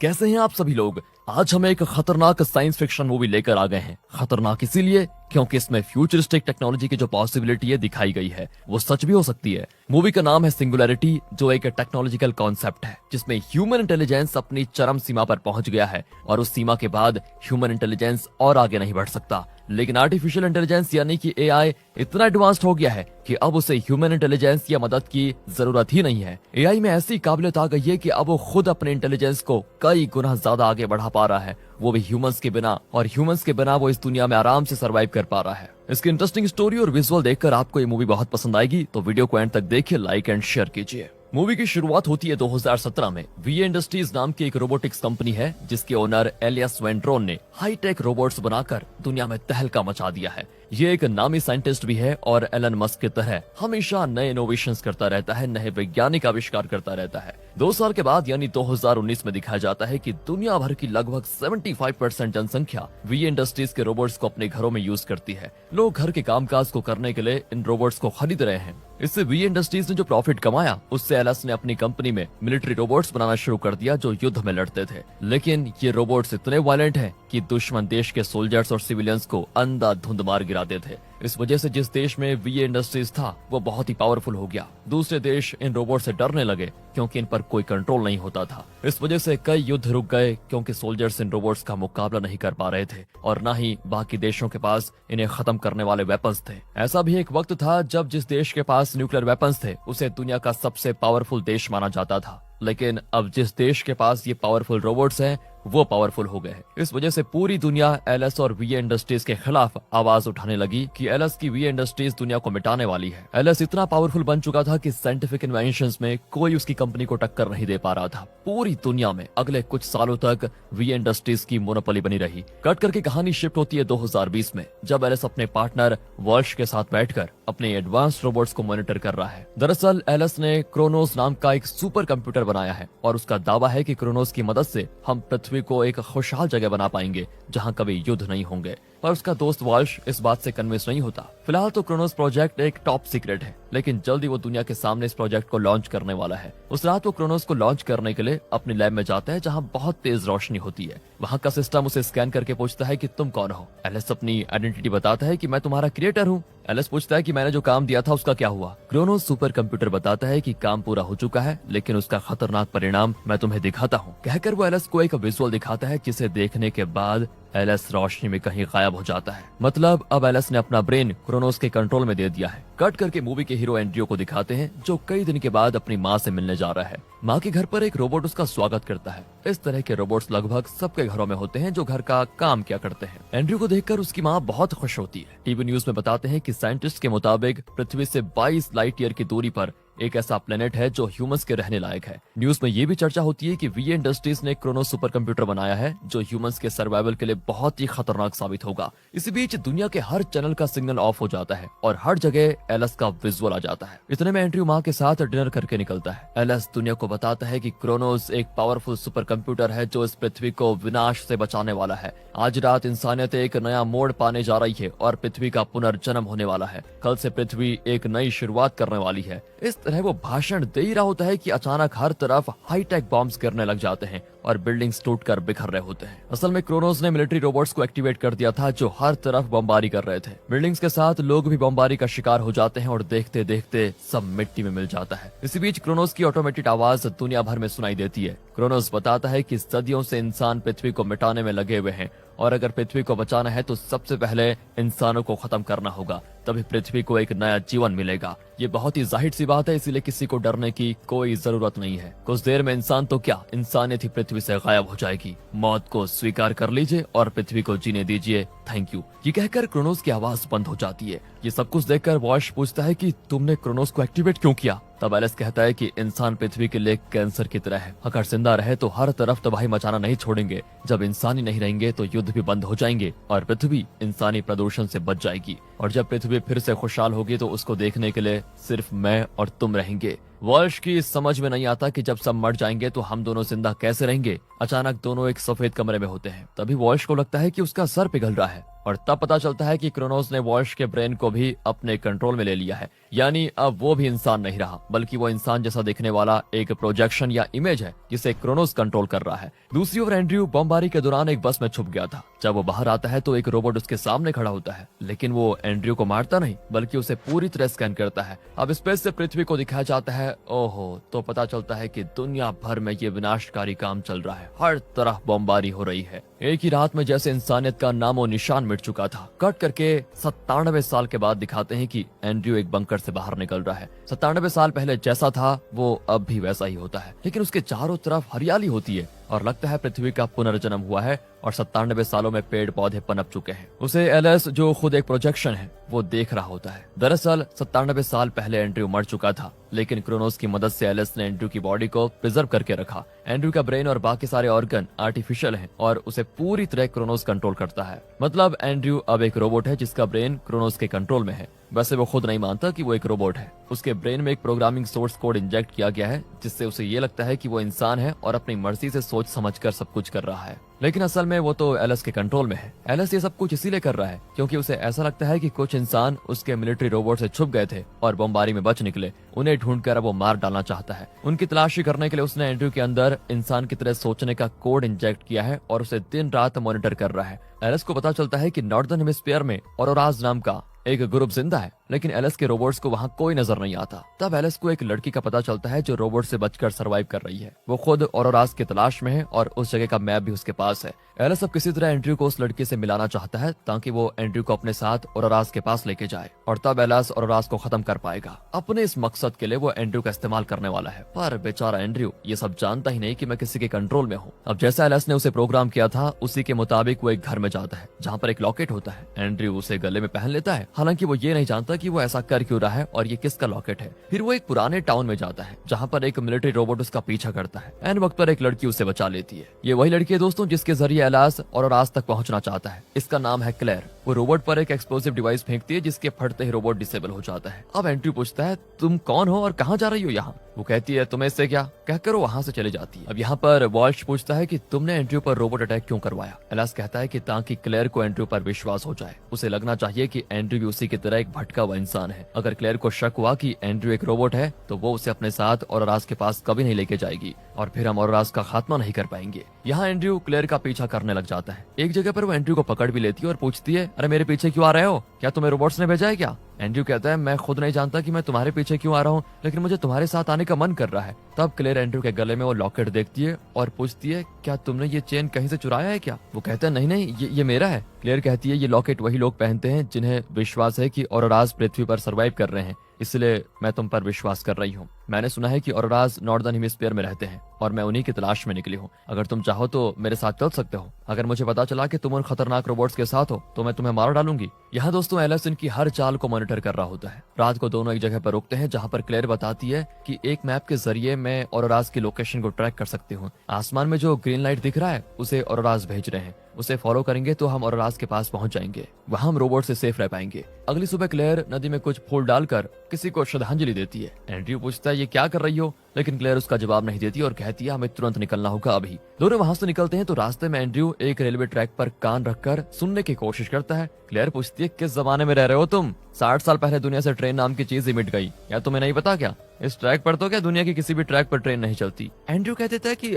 कैसे हैं आप सभी लोग। आज हम एक खतरनाक साइंस फिक्शन मूवी लेकर आ गए हैं। खतरनाक इसीलिए क्योंकि इसमें फ्यूचरिस्टिक टेक्नोलॉजी की जो पॉसिबिलिटी है दिखाई गई है वो सच भी हो सकती है। मूवी का नाम है सिंगुलैरिटी, जो एक टेक्नोलॉजिकल कॉन्सेप्ट है जिसमें ह्यूमन इंटेलिजेंस अपनी चरम सीमा पर पहुंच गया है और उस सीमा के बाद ह्यूमन इंटेलिजेंस और आगे नहीं बढ़ सकता। लेकिन आर्टिफिशियल इंटेलिजेंस यानी कि एआई इतना एडवांस्ड हो गया है कि अब उसे ह्यूमन इंटेलिजेंस या मदद की जरूरत ही नहीं है। एआई में ऐसी काबिलियत आ गई है कि अब वो खुद अपने इंटेलिजेंस को कई गुना ज्यादा आगे बढ़ा पा रहा है, वो भी ह्यूमंस के बिना, और ह्यूमंस के बिना वो इस दुनिया में आराम से सरवाइव कर पा रहा है। इसकी इंटरेस्टिंग स्टोरी और विजुअल देखकर आपको ये मूवी बहुत पसंद आएगी, तो वीडियो को एंड तक देखिए, लाइक एंड शेयर कीजिए। मूवी की शुरुआत होती है 2017 में। वीए इंडस्ट्रीज नाम की एक रोबोटिक्स कंपनी है जिसके ओनर एलियस वेंट्रोन ने हाईटेक रोबोट्स बनाकर दुनिया में तहलका मचा दिया है। ये एक नामी साइंटिस्ट भी है और एलन मस्क की तरह हमेशा नए इनोवेशंस करता रहता है, नए वैज्ञानिक आविष्कार करता रहता है। 2 साल के बाद यानी 2019 में दिखाया जाता है कि दुनिया भर की लगभग 75% जनसंख्या वीए इंडस्ट्रीज के रोबोट्स को अपने घरों में यूज करती है। लोग घर के कामकाज को करने के लिए इन रोबोट्स को खरीद रहे हैं। इससे वीए इंडस्ट्रीज ने जो प्रॉफिट कमाया उससे एलएस ने अपनी कंपनी में मिलिट्री रोबोट्स बनाना शुरू कर दिया जो युद्ध में लड़ते थे। लेकिन ये रोबोट्स इतने वायलेंट हैं कि दुश्मन देश के सोल्जर्स और सिविलियंस को अंधाधुंध मार गिराते थे। इस वजह से जिस देश में वीए इंडस्ट्रीज था वो बहुत ही पावरफुल हो गया। दूसरे देश इन रोबोट से डरने लगे क्योंकि इन पर कोई कंट्रोल नहीं होता था। इस वजह से कई युद्ध रुक गए क्योंकि सोल्जर्स इन रोबोट्स का मुकाबला नहीं कर पा रहे थे और न ही बाकी देशों के पास इन्हें खत्म करने वाले वेपन्स थे। ऐसा भी एक वक्त था जब जिस देश के पास न्यूक्लियर वेपन्स थे उसे दुनिया का सबसे पावरफुल देश माना जाता था। लेकिन अब जिस देश के पास ये पावरफुल रोबोट्स हैं वो पावरफुल हो गए। इस वजह से पूरी दुनिया एलएस और वीए इंडस्ट्रीज के खिलाफ आवाज उठाने लगी कि एलएस की वीए इंडस्ट्रीज दुनिया को मिटाने वाली है। एलएस इतना पावरफुल बन चुका था कि साइंटिफिक इन्वेंशंस में कोई उसकी कंपनी को टक्कर नहीं दे पा रहा था। पूरी दुनिया में अगले कुछ सालों तक वीए इंडस्ट्रीज की मोनोपोली बनी रही। कट करके कहानी शिफ्ट होती है 2020 में, जब एलएस अपने पार्टनर वॉल्श के साथ बैठकर अपने एडवांस्ड रोबोट्स को मॉनिटर कर रहा है। दरअसल एलएस ने क्रोनोस नाम का एक सुपर कंप्यूटर बनाया है और उसका दावा है कि क्रोनोस की मदद से हम पृथ्वी को एक खुशहाल जगह बना पाएंगे जहां कभी युद्ध नहीं होंगे। पर उसका दोस्त वॉल्श इस बात से कन्विंस नहीं होता। फिलहाल तो क्रोनोस प्रोजेक्ट एक टॉप सीक्रेट है, लेकिन जल्दी वो दुनिया के सामने इस प्रोजेक्ट को लॉन्च करने वाला है। उस रात वो क्रोनोस को लॉन्च करने के लिए अपनी लैब में जाता है जहां बहुत तेज रोशनी होती है। वहां का सिस्टम उसे स्कैन करके पूछता है कि तुम कौन हो। एलिस अपनी आइडेंटिटी बताता है कि मैं तुम्हारा क्रिएटर हूँ। एलिस पूछता है कि मैंने जो काम दिया था उसका क्या हुआ। क्रोनोस सुपर कंप्यूटर बताता है कि काम पूरा हो चुका है, लेकिन उसका खतरनाक परिणाम मैं तुम्हें दिखाता हूँ। कहकर वो एलिस को एक विजुअल दिखाता है जिसे देखने के बाद एलिस रोशनी में कहीं गायब हो जाता है। मतलब अब एलिस ने अपना ब्रेन क्रोनोस के कंट्रोल में दे दिया है। कट करके मूवी के हीरो एंड्रयू को दिखाते हैं जो कई दिन के बाद अपनी माँ से मिलने जा रहा है। माँ के घर पर एक रोबोट उसका स्वागत करता है। इस तरह के रोबोट्स लगभग सबके घरों में होते हैं जो घर का काम किया करते हैं। एंड्रयू को देखकर उसकी माँ बहुत खुश होती है। टीवी न्यूज में बताते हैं कि साइंटिस्ट के मुताबिक पृथ्वी से 22 लाइट ईयर की दूरी पर एक ऐसा प्लेनेट है जो ह्यूमंस के रहने लायक है। न्यूज में ये भी चर्चा होती है कि वीए इंडस्ट्रीज ने क्रोनोस सुपर कंप्यूटर बनाया है जो ह्यूमंस के सर्वाइवल के लिए बहुत ही खतरनाक साबित होगा। इसी बीच दुनिया के हर चैनल का सिग्नल ऑफ हो जाता है और हर जगह एलएस का विजुअल आ जाता है। इतने में एंड्रयू माँ के साथ डिनर करके निकलता है। एलएस दुनिया को बताता है कि क्रोनोस एक पावरफुल सुपर कंप्यूटर है जो इस पृथ्वी को विनाश से बचाने वाला है। आज रात इंसानियत एक नया मोड़ पाने जा रही है और पृथ्वी का पुनर्जन्म होने वाला है। कल से पृथ्वी एक नई शुरुआत करने वाली है। इस तरह वो भाषण दे ही रहा होता है कि अचानक हर तरफ हाईटेक बॉम्ब्स गिरने लग जाते हैं और बिल्डिंग्स टूटकर बिखर रहे होते हैं। असल में क्रोनोस ने मिलिट्री रोबोट्स को एक्टिवेट कर दिया था जो हर तरफ बमबारी कर रहे थे। बिल्डिंग्स के साथ लोग भी बमबारी का शिकार हो जाते हैं और देखते देखते सब मिट्टी में मिल जाता है। इसी बीच क्रोनोस की ऑटोमेटेड आवाज दुनिया भर में सुनाई देती है। क्रोनोस बताता है कि सदियों से इंसान पृथ्वी को मिटाने में लगे हुए हैं और अगर पृथ्वी को बचाना है तो सबसे पहले इंसानों को खत्म करना होगा, तभी पृथ्वी को एक नया जीवन मिलेगा। ये बहुत ही जाहिर सी बात है, इसीलिए किसी को डरने की कोई जरूरत नहीं है। कुछ देर में इंसान तो क्या, इंसानियत ही पृथ्वी से गायब हो जाएगी। मौत को स्वीकार कर लीजिए और पृथ्वी को जीने दीजिए, थैंक यू। ये कहकर क्रोनोस की आवाज बंद हो जाती है। ये सब कुछ देखकर वॉश पूछता है कि तुमने क्रोनोस को एक्टिवेट क्यों किया। तब एलिस कहता है कि इंसान पृथ्वी के लिए कैंसर की तरह है, अगर जिंदा रहे तो हर तरफ तबाही मचाना नहीं छोड़ेंगे। जब इंसान ही नहीं रहेंगे तो युद्ध भी बंद हो जाएंगे और पृथ्वी इंसानी प्रदूषण से बच जाएगी। और जब पृथ्वी फिर से खुशहाल होगी तो उसको देखने के लिए सिर्फ मैं और तुम रहेंगे। वॉल्श की समझ में नहीं आता कि जब सब मर जाएंगे तो हम दोनों जिंदा कैसे रहेंगे। अचानक दोनों एक सफेद कमरे में होते हैं। तभी वॉल्श को लगता है कि उसका सर पिघल रहा है और तब पता चलता है कि क्रोनोस ने वॉल्श के ब्रेन को भी अपने कंट्रोल में ले लिया है। यानी अब वो भी इंसान नहीं रहा, बल्कि वो इंसान जैसा दिखने वाला एक प्रोजेक्शन या इमेज है जिसे क्रोनोस कंट्रोल कर रहा है। दूसरी ओर एंड्रयू बमबारी के दौरान एक बस में छुप गया था। जब वो बाहर आता है तो एक रोबोट उसके सामने खड़ा होता है, लेकिन वो एंड्रयू को मारता नहीं बल्कि उसे पूरी तरह स्कैन करता है। अब स्पेस से पृथ्वी को दिखाया जाता है। ओहो, तो पता चलता है कि दुनिया भर में ये विनाशकारी काम चल रहा है, हर तरफ बमबारी हो रही है। एक ही रात में जैसे इंसानियत का नामो निशान मिट चुका था। कट करके 97 साल के बाद दिखाते हैं कि एंड्रयू एक बंकर से बाहर निकल रहा है। 97 साल पहले जैसा था वो अब भी वैसा ही होता है, लेकिन उसके चारों तरफ हरियाली होती है और लगता है पृथ्वी का पुनर्जन्म हुआ है और 97 सालों में पेड़ पौधे पनप चुके हैं। उसे एलिस, जो खुद एक प्रोजेक्शन है, वो देख रहा होता है। दरअसल 97 साल पहले एंड्रयू मर चुका था, लेकिन क्रोनोस की मदद से एलिस ने एंड्रयू की बॉडी को प्रिजर्व करके रखा। एंड्रयू का ब्रेन और बाकी सारे ऑर्गन आर्टिफिशियल हैं और उसे पूरी तरह क्रोनोस कंट्रोल करता है। मतलब एंड्रयू अब एक रोबोट है जिसका ब्रेन क्रोनोस के कंट्रोल में है। वैसे वो खुद नहीं मानता कि वो एक रोबोट है। उसके ब्रेन में एक प्रोग्रामिंग सोर्स कोड इंजेक्ट किया गया है जिससे उसे ये लगता है कि वो इंसान है और अपनी मर्जी से सोच समझकर सब कुछ कर रहा है, लेकिन असल में वो तो एलिस के कंट्रोल में है। एलिस ये सब कुछ इसीलिए कर रहा है क्योंकि उसे ऐसा लगता है कि कुछ इंसान उसके मिलिट्री रोबोट से छुप गए थे और बमबारी में बच निकले। उन्हें ढूंढकर अब वो मार डालना चाहता है। उनकी तलाशी करने के लिए उसने एंड्रयू के अंदर इंसान की तरह सोचने का कोड इंजेक्ट किया है और उसे दिन रात मॉनिटर कर रहा है। एलिस को पता चलता है कि नॉर्दर्न हेमिस्फीयर में औरोराज नाम का एक ग्रुप जिंदा है, लेकिन एलिस के रोबोट्स को वहाँ कोई नजर नहीं आता। तब एलिस को एक लड़की का पता चलता है जो रोबोट से बचकर सरवाइव कर रही है। वो खुद औरोराज की तलाश में है और उस जगह का मैप भी उसके पास है। एलिस अब किसी तरह एंड्रयू को उस लड़की से मिलाना चाहता है ताकि वो एंड्रयू को अपने साथ औरोराज के पास लेके जाए और तब एलिस औरोराज को खत्म कर पाएगा। अपने इस मकसद के लिए वो एंड्रयू का इस्तेमाल करने वाला है, पर बेचारा एंड्रयू ये सब जानता ही नहीं कि मैं किसी के कंट्रोल में हूँ। अब जैसा एलिस ने उसे प्रोग्राम किया था उसी के मुताबिक वो एक घर में जाता है जहाँ पर एक लॉकेट होता है। एंड्रयू उसे गले में पहन लेता है, हालांकि वो ये नहीं जानता कि वो ऐसा कर क्यों रहा है और ये किसका लॉकेट है। फिर वो एक पुराने टाउन में जाता है जहाँ पर एक मिलिट्री रोबोट उसका पीछा करता है। एन वक्त पर एक लड़की उसे बचा लेती है। ये वही लड़की है दोस्तों जिसके जरिए एलिस और आज तक पहुंचना चाहता है। इसका नाम है क्लेयर। वो रोबोट पर एक एक्सप्लोसिव डिवाइस फेंकती है जिसके फटते ही रोबोट डिसेबल हो जाता है। अब एंड्रयू पूछता है तुम कौन हो और कहाँ जा रही हो यहाँ। वो कहती है तुम्हें इससे क्या, कहकर वो वहाँ से चले जाती है। अब यहाँ पर वॉल्श पूछता है कि तुमने एंड्रयू पर रोबोट अटैक क्यों करवाया। एलिस कहता है कि ताकि क्लेयर को एंड्रयू पर विश्वास हो जाए। उसे लगना चाहिए कि एंड्रयू भी उसी की तरह एक भटका हुआ इंसान है। अगर क्लेयर को शक हुआ कि एंड्रयू एक रोबोट है तो वो उसे अपने साथ औरोराज के पास कभी नहीं लेके जाएगी और फिर हम औरोराज का खात्मा नहीं कर पाएंगे। यहाँ एंड्रयू क्लेयर का पीछा करने लग जाता है। एक जगह पर वो एंड्रयू को पकड़ भी लेती है और पूछती है अरे मेरे पीछे क्यों आ रहे हो, क्या तुम्हें रोबोट्स ने भेजा है क्या। एंड्रयू कहता है मैं खुद नहीं जानता कि मैं तुम्हारे पीछे क्यों आ रहा हूँ, लेकिन मुझे तुम्हारे साथ आने का मन कर रहा है। तब क्लेयर एंड्रयू के गले में वो लॉकेट देखती है और पूछती है क्या तुमने ये चेन कहीं से चुराया है क्या। वो कहता है नहीं नहीं ये मेरा है। क्लेयर कहती है ये लॉकेट वही लोग पहनते हैं जिन्हें विश्वास है कि औरोराज पृथ्वी पर सरवाइव कर रहे हैं, इसलिए मैं तुम पर विश्वास कर रही हूँ। मैंने सुना है कि औरोराज नॉर्दर्न हेमिस्फीयर में रहते हैं और मैं उन्हीं की तलाश में निकली हूँ। अगर तुम चाहो तो मेरे साथ चल सकते हो। अगर मुझे पता चला कि तुम उन खतरनाक रोबोट्स के साथ हो तो मैं तुम्हें मार डालूंगी। यहाँ दोस्तों एलिस इनकी हर चाल को मॉनिटर कर रहा होता है। रात को दोनों एक जगह पर रुकते हैं जहाँ पर क्लेयर बताती है कि एक मैप के जरिए मैं औरोराज की लोकेशन को ट्रैक कर सकती हूँ। आसमान में जो ग्रीन लाइट दिख रहा है उसे औरोराज भेज रहे हैं। उसे फॉलो करेंगे तो हम औरोराज के पास पहुंच जाएंगे, वहां हम रोबोट से सेफ रह पाएंगे। अगली सुबह क्लेयर नदी में कुछ फूल डालकर किसी को श्रद्धांजलि देती है। एंड्रयू पूछता है ये क्या कर रही हो, लेकिन क्लेयर उसका जवाब नहीं देती और कहती है हमें तुरंत निकलना होगा अभी। दोनों वहां से निकलते हैं तो रास्ते में एंड्रयू एक रेलवे ट्रैक पर कान रखकर सुनने की कोशिश करता है। क्लेयर पूछती है किस जमाने में रह रहे हो तुम, 60 साल पहले दुनिया से ट्रेन नाम की चीज ही मिट गई, या तुम्हें नहीं पता क्या इस ट्रैक पर तो क्या दुनिया की किसी भी ट्रैक पर ट्रेन नहीं चलती। एंड्रयू कह देता है कि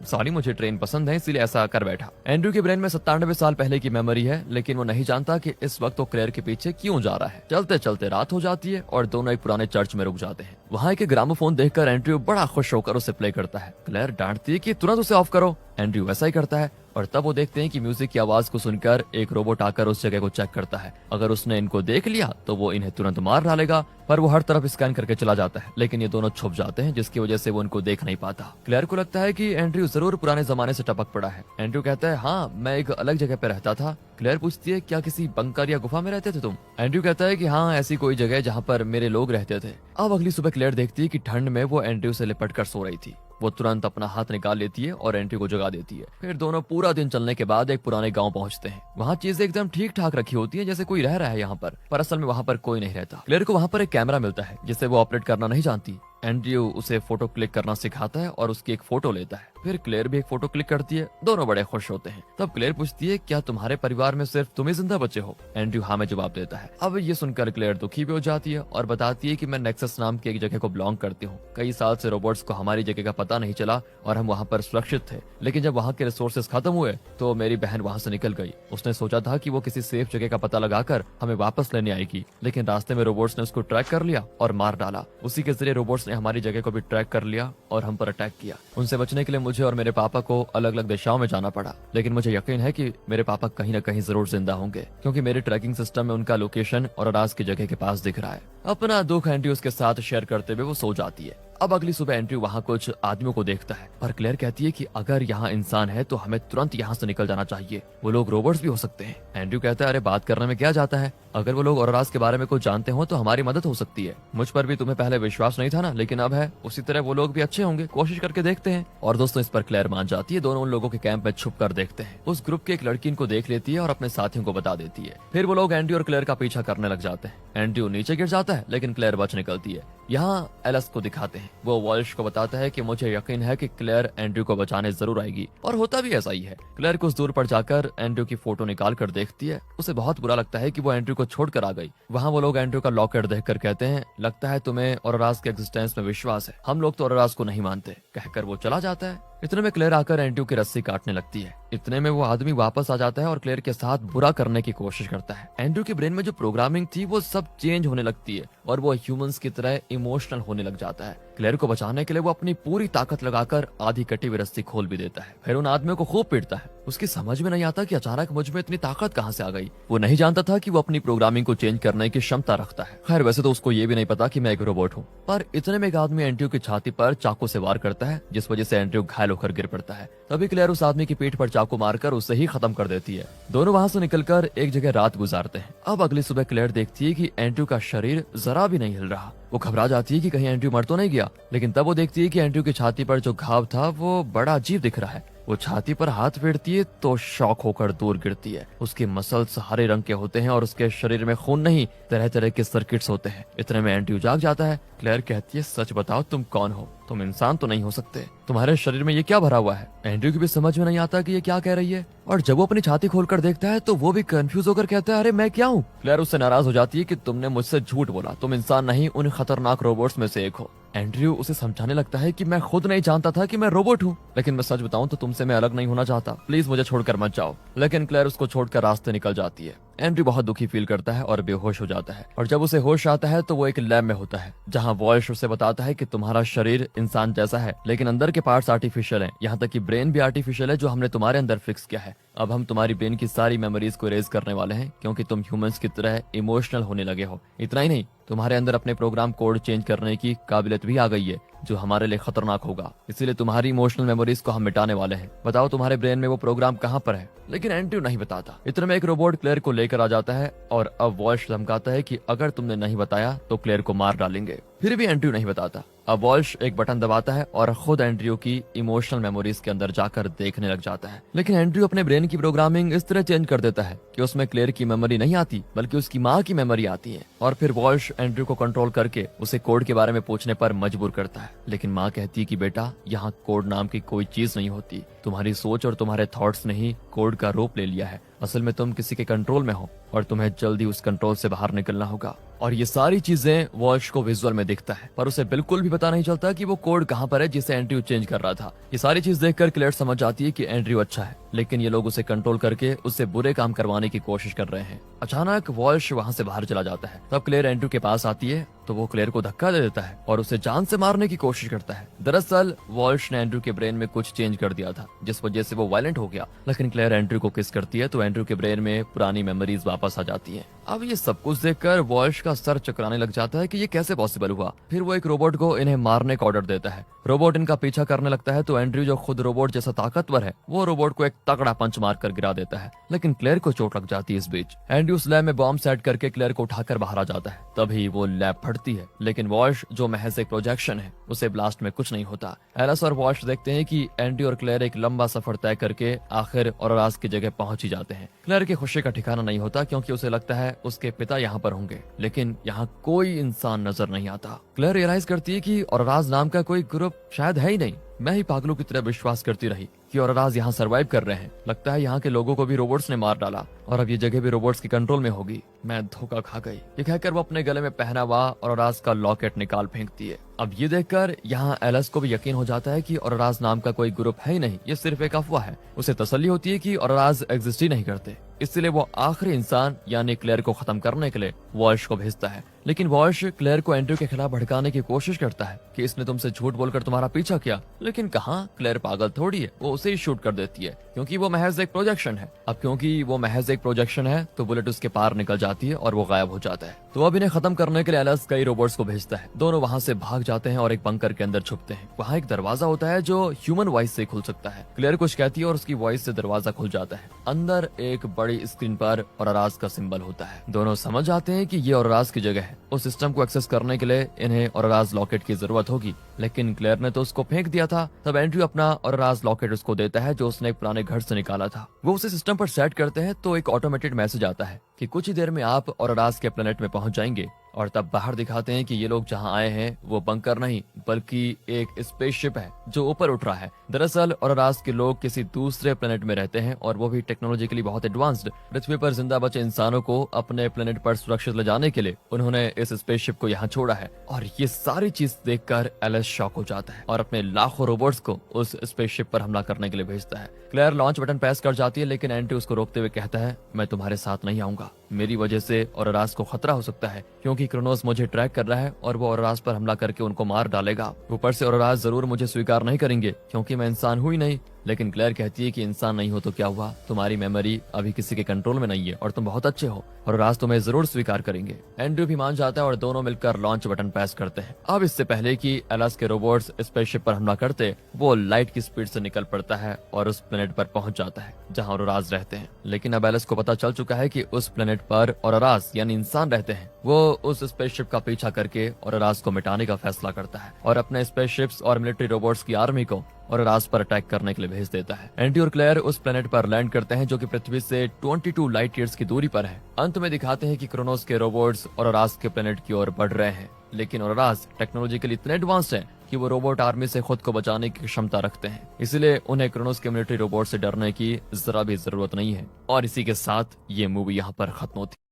सॉरी मुझे ट्रेन पसंद है इसीलिए ऐसा कर बैठा। एंड्रयू के ब्रेन में 97 साल पहले की मेमोरी है, लेकिन वो नहीं जानता कि इस वक्त वो क्लेयर के पीछे क्यों जा रहा है। चलते चलते रात हो जाती है और दोनों एक पुराने चर्च में रुक जाते हैं। वहाँ एक ग्रामोफोन देखकर एंड्रयू बड़ा खुश होकर उसे प्ले करता है। क्लेयर डांटती है कि तुरंत उसे ऑफ करो। एंड्रयू वैसा ही करता है और तब वो देखते हैं कि म्यूजिक की आवाज को सुनकर एक रोबोट आकर उस जगह को चेक करता है। अगर उसने इनको देख लिया तो वो इन्हें तुरंत मार डालेगा, पर वो हर तरफ स्कैन करके चला जाता है, लेकिन ये दोनों छुप जाते हैं जिसकी वजह से वो उनको देख नहीं पाता। क्लेयर को लगता है कि एंड्रयू जरूर पुराने जमाने से टपक पड़ा है। एंड्रयू कहता है हाँ मैं एक अलग जगह पे रहता था। क्लेयर पूछती है क्या किसी बंकर या गुफा में रहते थे तुम। एंड्रयू कहता है कि हाँ ऐसी कोई जगह जहाँ पर मेरे लोग रहते थे। अब अगली सुबह क्लेयर देखती है कि ठंड में वो एंड्रयू से लिपट कर सो रही थी। वो तुरंत अपना हाथ निकाल लेती है और एंड्रयू को जगा देती है। फिर दोनों पूरा दिन चलने के बाद एक पुराने गांव पहुंचते हैं। वहाँ चीजें एकदम ठीक ठाक रखी होती हैं जैसे कोई रह रहा है यहाँ पर असल में वहाँ पर कोई नहीं रहता। क्लेयर को वहाँ पर एक कैमरा मिलता है जिसे वो ऑपरेट करना नहीं जानती। एंड्रयू उसे फोटो क्लिक करना सिखाता है और उसकी एक फोटो लेता है। फिर क्लेयर भी एक फोटो क्लिक करती है। दोनों बड़े खुश होते हैं। तब क्लेयर पूछती है, क्या तुम्हारे परिवार में सिर्फ तुम ही जिंदा बचे हो? एंड्रयू हाँ में जवाब देता है। अब ये सुनकर क्लेयर दुखी भी हो जाती है और बताती है कि मैं नेक्सस नाम की एक जगह को बिलोंग करती हूँ। कई साल से रोबोट्स को हमारी जगह का पता नहीं चला और हम वहाँ पर सुरक्षित थे, लेकिन जब वहाँ के रिसोर्सेज खत्म हुए तो मेरी बहन वहाँ से निकल गई। उसने सोचा था कि वो किसी सेफ जगह का पता लगाकर हमें वापस लेने आएगी, लेकिन रास्ते में रोबोट्स ने उसको ट्रैक कर लिया और मार डाला। उसी के जरिए रोबोट्स ने हमारी जगह को भी ट्रैक कर लिया और हम पर अटैक किया। उनसे बचने के लिए मुझे और मेरे पापा को अलग अलग दिशाओं में जाना पड़ा, लेकिन मुझे यकीन है कि मेरे पापा कहीं न कहीं जरूर जिंदा होंगे, क्योंकि मेरे ट्रैकिंग सिस्टम में उनका लोकेशन और अराज की जगह के पास दिख रहा है। अपना दुख एंड्रयू उसके साथ शेयर करते हुए वो सो जाती है। अब अगली सुबह एंड्रयू वहाँ कुछ आदमियों को देखता है, पर क्लेयर कहती है कि अगर यहाँ इंसान है तो हमें तुरंत यहाँ से निकल जाना चाहिए। वो लोग रोबोट्स भी हो सकते हैं। एंड्रयू कहता है, अरे बात करने में क्या जाता है, अगर वो लोग औराज के बारे में कुछ जानते हो तो हमारी मदद हो सकती है। मुझ पर भी तुम्हें पहले विश्वास नहीं था ना, लेकिन अब है। उसी तरह वो लोग भी अच्छे होंगे, कोशिश करके देखते हैं। और दोस्तों इस पर क्लेयर मान जाती है। दोनों उन लोगों के कैंप में छुप कर देखते हैं। उस ग्रुप की एक लड़की इनको देख लेती है और अपने साथियों को बता देती है। फिर वो लोग एंड्रयू और क्लेयर का पीछा करने लग जाते हैं। एंड्रयू नीचे गिर जाता है, लेकिन क्लेयर बच निकलती है। यहाँ एलिस को दिखाते हैं। वो वॉल्श को बताता है कि मुझे यकीन है कि क्लेयर एंड्रयू को बचाने जरूर आएगी, और होता भी ऐसा ही है। क्लेयर कुछ दूर पर जाकर एंड्रयू की फोटो निकाल कर देखती है। उसे बहुत बुरा लगता है कि वो एंड्रयू को छोड़कर आ गई। वहाँ वो लोग एंड्रयू का लॉकेट देखकर कहते हैं, लगता है तुम्हें औराज के एग्जिस्टेंस में विश्वास है, हम लोग तो औराज को नहीं मानते। कहकर वो चला जाता है। इतने में क्लेयर आकर एंड्रयू की रस्सी काटने लगती है। इतने में वो आदमी वापस आ जाता है और क्लेयर के साथ बुरा करने की कोशिश करता है। एंड्रयू के ब्रेन में जो प्रोग्रामिंग थी वो सब चेंज होने लगती है और वो ह्यूमंस की तरह इमोशनल होने लग जाता है। क्लेयर को बचाने के लिए वो अपनी पूरी ताकत लगाकर आधी कटी हुई रस्सी खोल भी देता है। फिर उन आदमियों को खूब पीटता है। उसकी समझ में नहीं आता कि अचानक मुझ में इतनी ताकत कहाँ से आ गई। वो नहीं जानता था कि वो अपनी प्रोग्रामिंग को चेंज करने की क्षमता रखता है। खैर वैसे तो उसको ये भी नहीं पता कि मैं एक रोबोट हूँ। पर इतने में एक आदमी एंड्रयू की छाती पर चाकू से वार करता है, जिस वजह से एंड्रयू घायल होकर गिर पड़ता है। तभी क्लेयर उस आदमी की पीठ पर चाकू मारकर उसे ही खत्म कर देती है। दोनों वहाँ से निकलकर एक जगह रात गुजारते हैं। अब अगली सुबह क्लेयर देखती है कि एंड्रयू का शरीर जरा भी नहीं हिल रहा। वो घबरा जाती है कि कहीं एंड्रयू मर तो नहीं गया, लेकिन तब वो देखती है कि एंड्रयू की छाती पर जो घाव था वो बड़ा अजीब दिख रहा है। वो छाती पर हाथ फेरती है तो शॉक होकर दूर गिरती है। उसके मसल्स हरे रंग के होते हैं और उसके शरीर में खून नहीं, तरह तरह के सर्किट्स होते हैं। इतने में एंड्रयू जाग जाता है। क्लेयर कहती है, सच बताओ तुम कौन हो? तुम इंसान तो नहीं हो सकते। तुम्हारे शरीर में ये क्या भरा हुआ है? एंड्रयू की भी समझ में नहीं आता कि ये क्या कह रही है, और जब वो अपनी छाती खोलकर देखता है तो वो भी कंफ्यूज होकर कहता है, अरे मैं क्या हूँ? क्लेयर उससे नाराज हो जाती है कि तुमने मुझसे झूठ बोला, तुम इंसान नहीं उन खतरनाक रोबोट्स में से एक हो। एंड्रयू उसे समझाने लगता है कि मैं खुद नहीं जानता था कि मैं रोबोट हूँ, लेकिन मैं सच बताऊं तो तुमसे मैं अलग नहीं होना चाहता। प्लीज मुझे छोड़कर मत जाओ। लेकिन क्लेयर उसको छोड़कर रास्ते निकल जाती है। एंड्रयू बहुत दुखी फील करता है और बेहोश हो जाता है, और जब उसे होश आता है तो वो एक लैब में होता है, जहाँ वॉल्श उसे बताता है कि तुम्हारा शरीर इंसान जैसा है, लेकिन अंदर के पार्ट्स आर्टिफिशियल हैं। यहाँ तक कि ब्रेन भी आर्टिफिशियल है जो हमने तुम्हारे अंदर फिक्स किया है। अब हम तुम्हारी ब्रेन की सारी मेमोरीज को इरेज करने वाले हैं, क्योंकि तुम ह्यूमंस की तरह इमोशनल होने लगे हो। इतना ही नहीं, तुम्हारे अंदर अपने प्रोग्राम कोड चेंज करने की काबिलियत भी आ गई है, जो हमारे लिए खतरनाक होगा। इसीलिए तुम्हारी इमोशनल मेमोरीज को हम मिटाने वाले हैं। बताओ तुम्हारे ब्रेन में वो प्रोग्राम कहाँ पर है? लेकिन एंड्रयू नहीं बताता। इतने में एक रोबोट क्लेयर को लेकर आ जाता है और अब वॉल्श धमकाता है कि अगर तुमने नहीं बताया तो क्लेयर को मार डालेंगे। फिर भी एंड्रयू नहीं बताता। अब वॉल्श एक बटन दबाता है और खुद एंड्रयू की इमोशनल मेमोरीज के अंदर जाकर देखने लग जाता है। लेकिन एंड्रयू अपने ब्रेन की प्रोग्रामिंग इस तरह चेंज कर देता है कि उसमें क्लेयर की मेमोरी नहीं आती, बल्कि उसकी माँ की मेमोरी आती है। और फिर वॉल्श एंड्रयू को कंट्रोल करके उसे कोड के बारे में पूछने पर मजबूर करता है। लेकिन माँ कहती है कि बेटा, यहाँ कोड नाम की कोई चीज नहीं होती। तुम्हारी सोच और तुम्हारे थॉट्स ने ही कोड का रूप ले लिया है। असल में तुम किसी के कंट्रोल में हो और तुम्हें जल्दी उस कंट्रोल से बाहर निकलना होगा। और ये सारी चीजें वॉल्श को विजुअल में दिखता है, पर उसे बिल्कुल भी पता नहीं चलता कि वो कोड कहाँ पर है जिसे एंड्रयू चेंज कर रहा था। ये सारी चीज देखकर क्लेयर समझ जाती है कि एंड्रयू अच्छा है, लेकिन ये लोग उसे कंट्रोल करके उससे बुरे काम करवाने की कोशिश कर रहे हैं। अचानक वॉल्श वहाँ से बाहर चला जाता है। तब क्लेयर एंड्रयू के पास आती है तो वो क्लेयर को धक्का दे देता है और उसे जान से मारने की कोशिश करता है। दरअसल वॉल्श ने एंड्रयू के ब्रेन में कुछ चेंज कर दिया था, जिस वजह से वो वायलेंट हो गया। लेकिन क्लेयर एंड्रयू को किस करती है तो एंड्रयू के ब्रेन में पुरानी मेमोरीज वापस आ जाती हैं। अब ये सब कुछ देखकर वॉल्श का सर चकराने लग जाता है कि ये कैसे पॉसिबल हुआ। फिर वो एक रोबोट को इन्हें मारने का ऑर्डर देता है। रोबोट इनका पीछा करने लगता है तो एंड्रयू, जो खुद रोबोट जैसा ताकतवर है, वो रोबोट को एक तगड़ा पंच मारकर गिरा देता है, लेकिन क्लेयर को चोट लग जाती है। इस बीच एंडी उस लैब में बॉम्ब सेट करके क्लेयर को उठाकर बाहर आ जाता है। तभी वो लैब फटती है, लेकिन वॉश जो महज एक प्रोजेक्शन है, उसे ब्लास्ट में कुछ नहीं होता। एलिस और वॉश देखते हैं कि एंडी और क्लेयर एक लंबा सफर तय करके आखिर औरोराज की जगह पहुंच ही जाते हैं। क्लेयर की खुशी का ठिकाना नहीं होता, क्योंकि उसे लगता है उसके पिता यहाँ पर होंगे, लेकिन यहाँ कोई इंसान नजर नहीं आता। क्लेयर रियलाइज करती है कि औरोराज नाम का कोई ग्रुप शायद है ही नहीं। मैं ही पागलों की तरह विश्वास करती रही कि औरोराज यहाँ सरवाइव कर रहे हैं। लगता है यहाँ के लोगों को भी रोबोट्स ने मार डाला और अब ये जगह भी रोबोट्स के कंट्रोल में होगी। मैं धोखा खा गई, ये कहकर वो अपने गले में पहना हुआ औरोराज का लॉकेट निकाल फेंकती है। अब ये देखकर यहाँ एलिस को भी यकीन हो जाता है कि औरोराज नाम का कोई ग्रुप है ही नहीं, ये सिर्फ एक अफवाह है। उसे तसल्ली होती है कि औरोराज एग्जिस्ट ही नहीं करते, इसलिए वो आखिरी इंसान यानी क्लेयर को खत्म करने के लिए वॉश को भेजता है। लेकिन वॉश क्लेयर को एंड्रयू के खिलाफ भड़काने की कोशिश करता है कि इसने तुमसे झूठ बोलकर तुम्हारा पीछा किया, लेकिन कहाँ, क्लेयर पागल थोड़ी है, वो उसे ही शूट कर देती है, क्योंकि वो महज एक प्रोजेक्शन है। अब क्योंकि वो महज एक प्रोजेक्शन है तो बुलेट उसके पार निकल जाती है और वो गायब हो जाता है। तो अब इन्हें खत्म करने के लिए एलिस कई रोबोट्स को भेजता है। दोनों वहाँ से भाग जाते हैं और एक बंकर के अंदर छुपते हैं। वहाँ एक दरवाजा होता है जो ह्यूमन वॉइस से खुल सकता है। क्लेयर कुछ कहती है और उसकी वॉइस से दरवाजा खुल जाता है। अंदर एक बड़ी स्क्रीन पर औरोराज का सिंबल होता है। दोनों समझ जाते हैं कि ये औरोराज की जगह है। उस सिस्टम को एक्सेस करने के लिए इन्हें औरोराज लॉकेट की जरूरत होगी, लेकिन क्लेयर ने तो उसको फेंक दिया था। तब एंड्रयू अपना औरोराज लॉकेट उसको देता है जो उसने एक पुराने घर से निकाला था। वो उसे सिस्टम पर सेट करते हैं तो एक ऑटोमेटेड मैसेज आता है कि कुछ ही देर में आप औरोराज के प्लेनेट में पहुंच जाएंगे। और तब बाहर दिखाते हैं कि ये लोग जहां आए हैं वो बंकर नहीं बल्कि एक स्पेसशिप है जो ऊपर उठ रहा है। दरअसल औरोराज के लोग किसी दूसरे प्लेनेट में रहते हैं और वो भी टेक्नोलॉजिकली बहुत एडवांस्ड। पृथ्वी पर जिंदा बचे इंसानों को अपने प्लेनेट पर सुरक्षित ले जाने के लिए उन्होंने इस स्पेसशिप को यहाँ छोड़ा है। और ये सारी चीज देखकर एलिस शॉक हो जाता है और अपने लाखों रोबोट्स को उस स्पेसशिप पर हमला करने के लिए भेजता है। क्लेयर लॉन्च बटन प्रेस कर जाती है, लेकिन एंड्रयू उसको रोकते हुए कहता है, मैं तुम्हारे साथ नहीं आऊंगा, मेरी वजह से औरोराज को खतरा हो सकता है, क्योंकि क्रोनोस मुझे ट्रैक कर रहा है और वो औरोराज पर हमला करके उनको मार डालेगा। ऊपर से औरोराज जरूर मुझे स्वीकार नहीं करेंगे क्योंकि मैं इंसान हुई नहीं। लेकिन क्लेयर कहती है कि इंसान नहीं हो तो क्या हुआ, तुम्हारी मेमोरी अभी किसी के कंट्रोल में नहीं है और तुम बहुत अच्छे हो, और राज तुम्हें जरूर स्वीकार करेंगे। एंड्रयू भी मान जाता है और दोनों मिलकर लॉन्च बटन प्रेस करते हैं। अब इससे पहले कि एलिस के रोबोट्स स्पेसशिप पर हमला करते, वो लाइट की स्पीड से निकल पड़ता है और उस प्लेनेट पर पहुंच जाता है जहां औरोराज रहते हैं। लेकिन अब एलिस को पता चल चुका है कि उस प्लेनेट पर औरोराज यानी इंसान रहते हैं। वो उस स्पेसशिप का पीछा करके औरोराज को मिटाने का फैसला करता है और अपने स्पेसशिप्स और मिलिट्री रोबोट्स की आर्मी को औरोराज पर अटैक करने के लिए भेज देता है। एंड्रयू और क्लेयर उस प्लेनेट पर लैंड करते हैं जो कि पृथ्वी से 22 लाइट ईयर्स की दूरी पर है। अंत में दिखाते हैं कि क्रोनोस के रोबोट्स औरोराज के प्लेनेट की ओर बढ़ रहे हैं, लेकिन औरोराज टेक्नोलॉजिकली इतने एडवांस्ड हैं कि वो रोबोट आर्मी से खुद को बचाने की क्षमता रखते हैं, इसलिए उन्हें क्रोनोस के मिलिट्री रोबोट से डरने की जरा भी जरूरत नहीं है। और इसी के साथ ये मूवी यहाँ पर खत्म होती है।